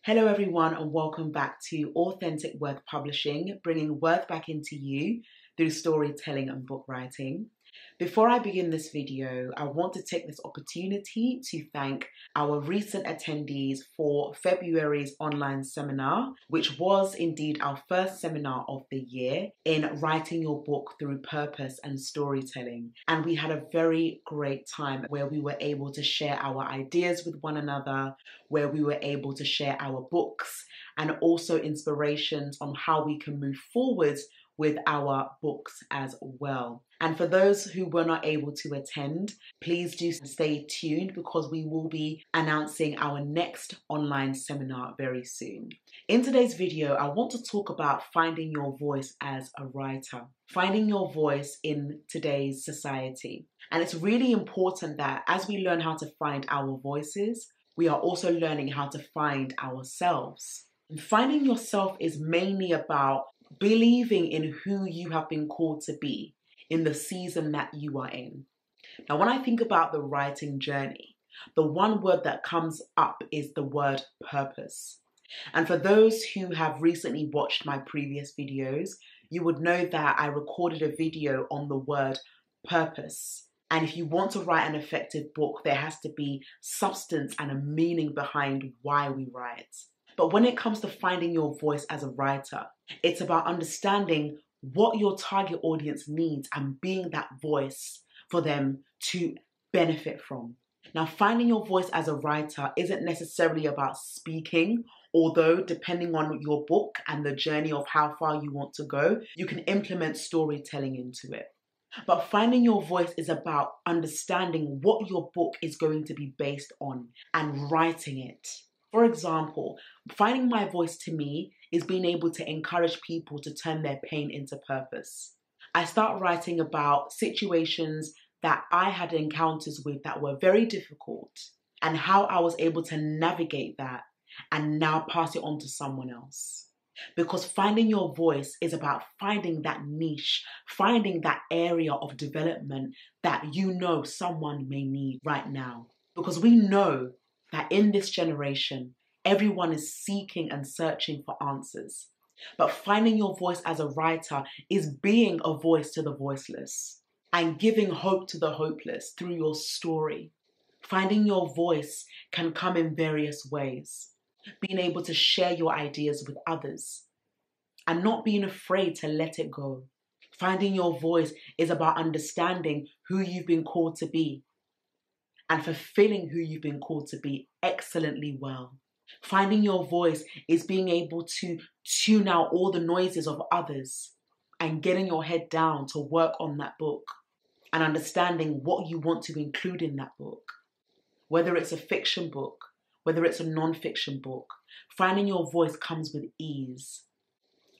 Hello everyone and welcome back to Authentic Worth Publishing, bringing worth back into you through storytelling and book writing. Before I begin this video, I want to take this opportunity to thank our recent attendees for February's online seminar, which was indeed our first seminar of the year in writing your book through purpose and storytelling. And we had a very great time where we were able to share our ideas with one another, where we were able to share our books and also inspirations on how we can move forward with our books as well. And for those who were not able to attend, please do stay tuned because we will be announcing our next online seminar very soon. In today's video, I want to talk about finding your voice as a writer, finding your voice in today's society. And it's really important that as we learn how to find our voices, we are also learning how to find ourselves. And finding yourself is mainly about believing in who you have been called to be in the season that you are in. Now, when I think about the writing journey, the one word that comes up is the word purpose. And for those who have recently watched my previous videos, you would know that I recorded a video on the word purpose. And if you want to write an effective book, there has to be substance and a meaning behind why we write. But when it comes to finding your voice as a writer, it's about understanding what your target audience needs and being that voice for them to benefit from. Now, finding your voice as a writer isn't necessarily about speaking, although depending on your book and the journey of how far you want to go, you can implement storytelling into it. But finding your voice is about understanding what your book is going to be based on and writing it. For example, finding my voice to me is being able to encourage people to turn their pain into purpose. I start writing about situations that I had encounters with that were very difficult and how I was able to navigate that and now pass it on to someone else. Because finding your voice is about finding that niche, finding that area of development that you know someone may need right now. Because we know that in this generation, everyone is seeking and searching for answers. But finding your voice as a writer is being a voice to the voiceless and giving hope to the hopeless through your story. Finding your voice can come in various ways. Being able to share your ideas with others and not being afraid to let it go. Finding your voice is about understanding who you've been called to be and fulfilling who you've been called to be excellently well. Finding your voice is being able to tune out all the noises of others and getting your head down to work on that book and understanding what you want to include in that book. Whether it's a fiction book, whether it's a non-fiction book, finding your voice comes with ease.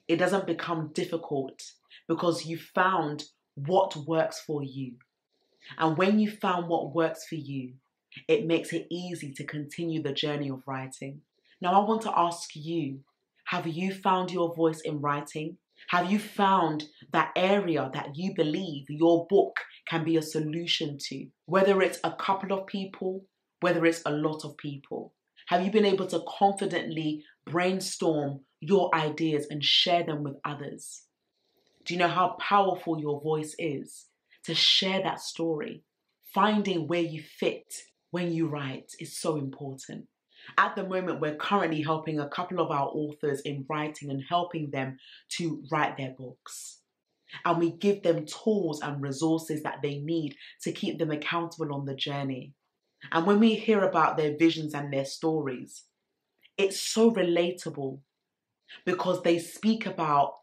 It doesn't become difficult because you found what works for you. And when you found what works for you, it makes it easy to continue the journey of writing. Now, I want to ask you, have you found your voice in writing? Have you found that area that you believe your book can be a solution to? Whether it's a couple of people, whether it's a lot of people. Have you been able to confidently brainstorm your ideas and share them with others? Do you know how powerful your voice is? To share that story. Finding where you fit when you write is so important. At the moment, we're currently helping a couple of our authors in writing and helping them to write their books. And we give them tools and resources that they need to keep them accountable on the journey. And when we hear about their visions and their stories, it's so relatable because they speak about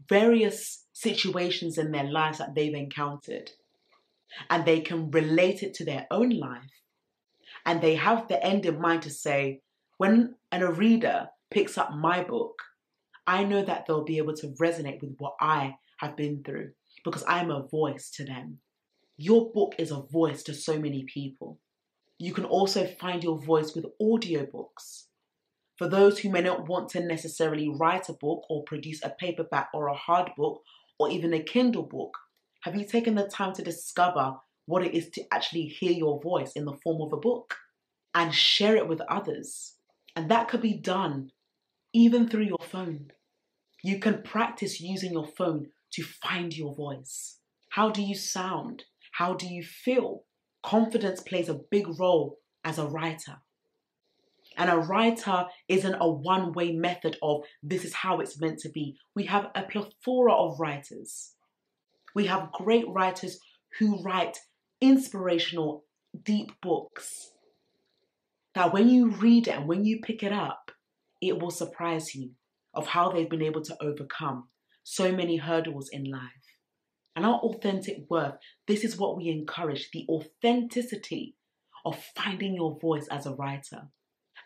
various situations in their lives that they've encountered. And they can relate it to their own life. And they have the end in mind to say, when a reader picks up my book, I know that they'll be able to resonate with what I have been through because I am a voice to them. Your book is a voice to so many people. You can also find your voice with audiobooks. For those who may not want to necessarily write a book or produce a paperback or a hard book or even a Kindle book, have you taken the time to discover what it is to actually hear your voice in the form of a book and share it with others? And that could be done even through your phone. You can practice using your phone to find your voice. How do you sound? How do you feel? Confidence plays a big role as a writer. And a writer isn't a one-way method of this is how it's meant to be. We have a plethora of writers. We have great writers who write inspirational, deep books that when you read it and when you pick it up, it will surprise you of how they've been able to overcome so many hurdles in life. And our authentic worth, this is what we encourage, the authenticity of finding your voice as a writer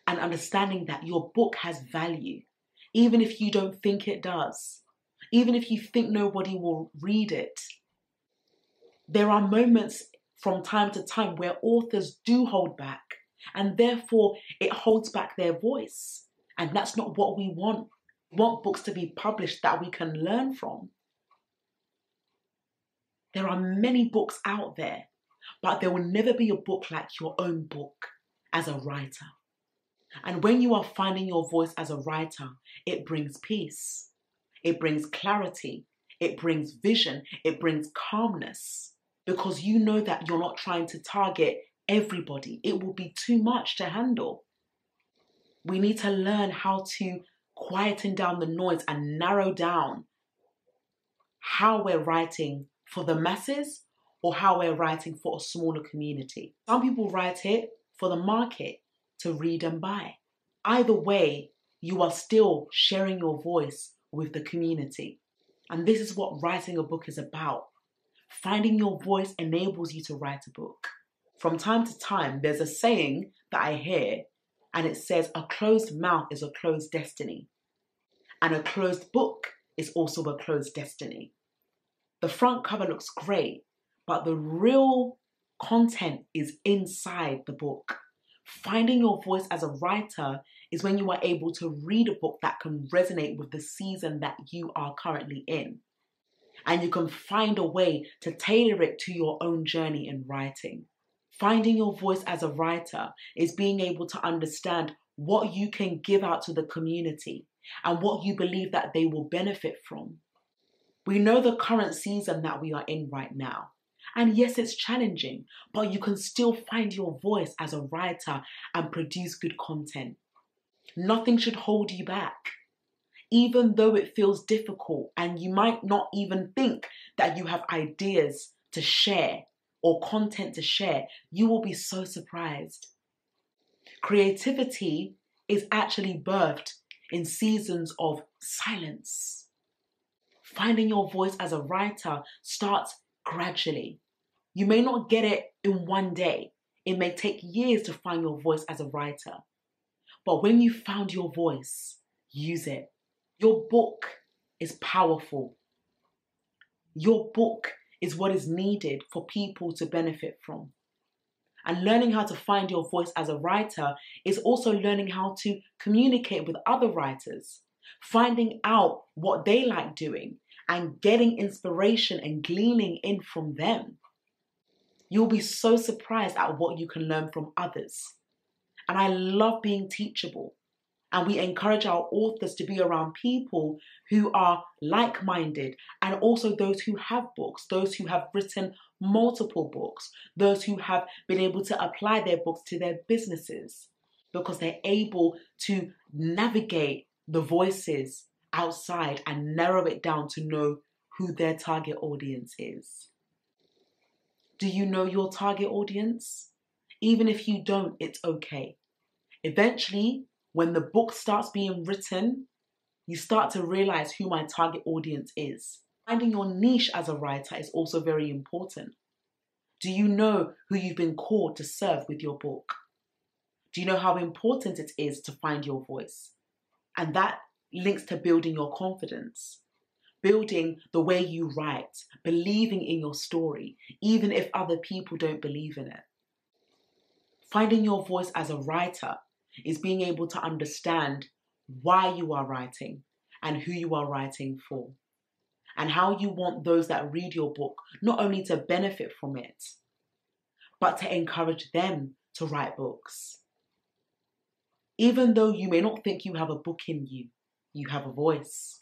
and understanding that your book has value, even if you don't think it does, even if you think nobody will read it. There are moments from time to time where authors do hold back, and therefore it holds back their voice. And that's not what we want. We want books to be published that we can learn from. There are many books out there, but there will never be a book like your own book as a writer. And when you are finding your voice as a writer, it brings peace, it brings clarity, it brings vision, it brings calmness, because you know that you're not trying to target everybody. It will be too much to handle. We need to learn how to quieten down the noise and narrow down how we're writing for the masses or how we're writing for a smaller community. Some people write it for the market to read and buy. Either way, you are still sharing your voice with the community. And this is what writing a book is about. Finding your voice enables you to write a book. From time to time, there's a saying that I hear, and it says, a closed mouth is a closed destiny. And a closed book is also a closed destiny. The front cover looks great, but the real content is inside the book. Finding your voice as a writer is when you are able to read a book that can resonate with the season that you are currently in. And you can find a way to tailor it to your own journey in writing. Finding your voice as a writer is being able to understand what you can give out to the community and what you believe that they will benefit from. We know the current season that we are in right now. And yes, it's challenging, but you can still find your voice as a writer and produce good content. Nothing should hold you back. Even though it feels difficult and you might not even think that you have ideas to share or content to share, you will be so surprised. Creativity is actually birthed in seasons of silence. Finding your voice as a writer starts gradually. You may not get it in one day. It may take years to find your voice as a writer. But when you found your voice, use it. Your book is powerful. Your book is what is needed for people to benefit from. And learning how to find your voice as a writer is also learning how to communicate with other writers, finding out what they like doing and getting inspiration and gleaning in from them. You'll be so surprised at what you can learn from others. And I love being teachable. And we encourage our authors to be around people who are like-minded and also those who have books, those who have written multiple books, those who have been able to apply their books to their businesses because they're able to navigate the voices outside and narrow it down to know who their target audience is. Do you know your target audience? Even if you don't, it's okay. Eventually, when the book starts being written, you start to realize who my target audience is. Finding your niche as a writer is also very important. Do you know who you've been called to serve with your book? Do you know how important it is to find your voice? And that links to building your confidence, building the way you write, believing in your story, even if other people don't believe in it. Finding your voice as a writer is being able to understand why you are writing and who you are writing for, and how you want those that read your book not only to benefit from it, but to encourage them to write books. Even though you may not think you have a book in you, you have a voice.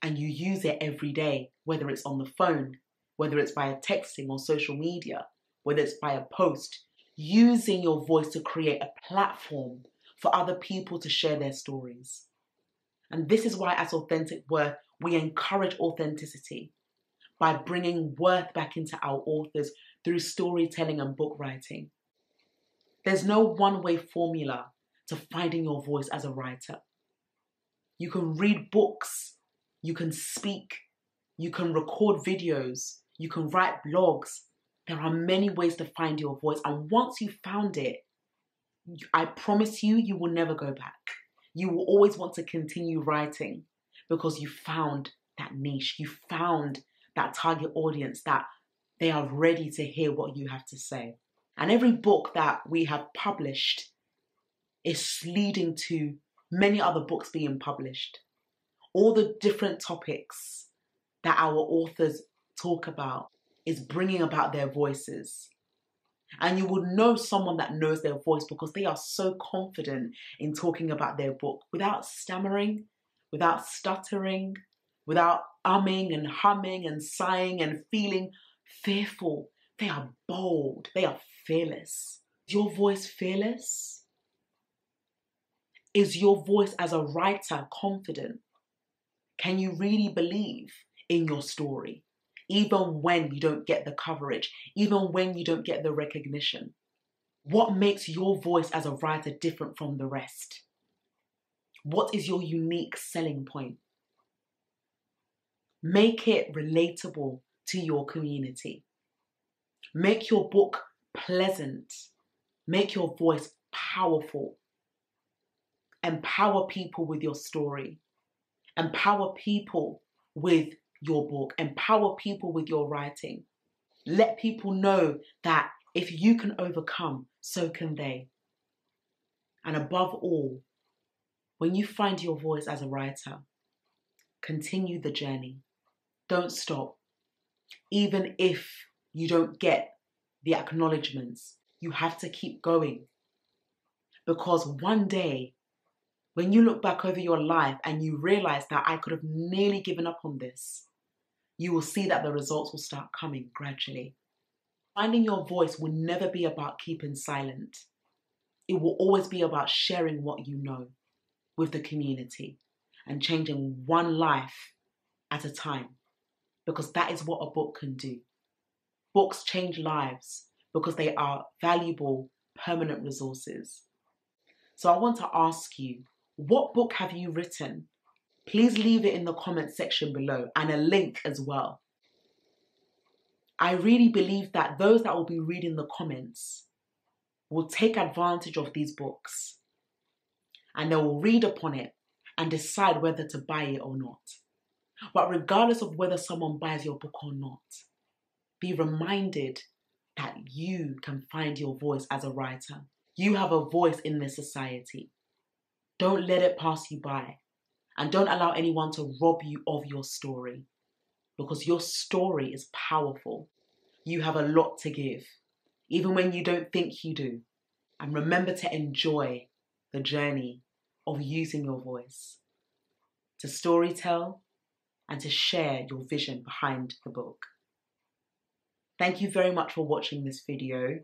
And you use it every day, whether it's on the phone, whether it's via texting or social media, whether it's by a post, using your voice to create a platform for other people to share their stories. And this is why as Authentic Worth, we encourage authenticity by bringing worth back into our authors through storytelling and book writing. There's no one-way formula to finding your voice as a writer. You can read books, you can speak, you can record videos, you can write blogs. There are many ways to find your voice. And once you've found it, I promise you, you will never go back. You will always want to continue writing because you found that niche. You found that target audience that they are ready to hear what you have to say. And every book that we have published is leading to many other books being published. All the different topics that our authors talk about is bringing about their voices. And you would know someone that knows their voice because they are so confident in talking about their book without stammering, without stuttering, without umming and humming and sighing and feeling fearful. They are bold. They are fearless. Is your voice fearless? Is your voice as a writer confident? Can you really believe in your story? Even when you don't get the coverage, even when you don't get the recognition? What makes your voice as a writer different from the rest? What is your unique selling point? Make it relatable to your community. Make your book pleasant. Make your voice powerful. Empower people with your story. Empower people with your book. Empower people with your writing. Let people know that if you can overcome, so can they. And above all, when you find your voice as a writer, continue the journey. Don't stop. Even if you don't get the acknowledgements, you have to keep going. Because one day, when you look back over your life and you realize that I could have nearly given up on this, you will see that the results will start coming gradually. Finding your voice will never be about keeping silent. It will always be about sharing what you know with the community and changing one life at a time, because that is what a book can do. Books change lives because they are valuable, permanent resources. So I want to ask you, what book have you written? Please leave it in the comment section below and a link as well. I really believe that those that will be reading the comments will take advantage of these books and they will read upon it and decide whether to buy it or not. But regardless of whether someone buys your book or not, be reminded that you can find your voice as a writer. You have a voice in this society. Don't let it pass you by. And don't allow anyone to rob you of your story, because your story is powerful. You have a lot to give, even when you don't think you do. And remember to enjoy the journey of using your voice to storytell and to share your vision behind the book. Thank you very much for watching this video.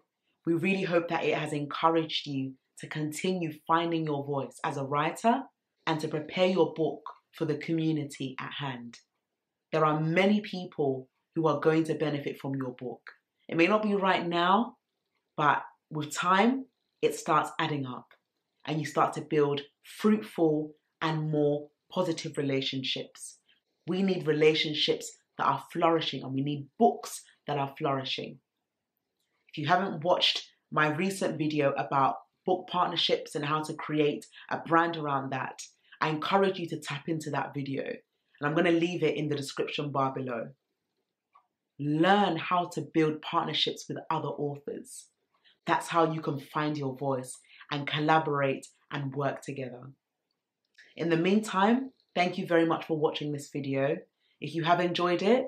We really hope that it has encouraged you to continue finding your voice as a writer and to prepare your book for the community at hand. There are many people who are going to benefit from your book. It may not be right now, but with time, it starts adding up and you start to build fruitful and more positive relationships. We need relationships that are flourishing and we need books that are flourishing. If you haven't watched my recent video about book partnerships and how to create a brand around that, I encourage you to tap into that video, and I'm going to leave it in the description bar below. Learn how to build partnerships with other authors. That's how you can find your voice and collaborate and work together. In the meantime, thank you very much for watching this video. If you have enjoyed it,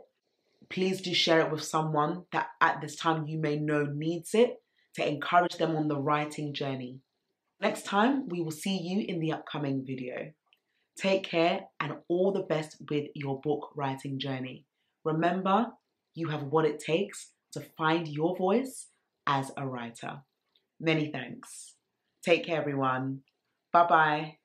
please do share it with someone that at this time you may know needs it, to encourage them on the writing journey. Next time, we will see you in the upcoming video. Take care and all the best with your book writing journey. Remember, you have what it takes to find your voice as a writer. Many thanks. Take care, everyone. Bye-bye.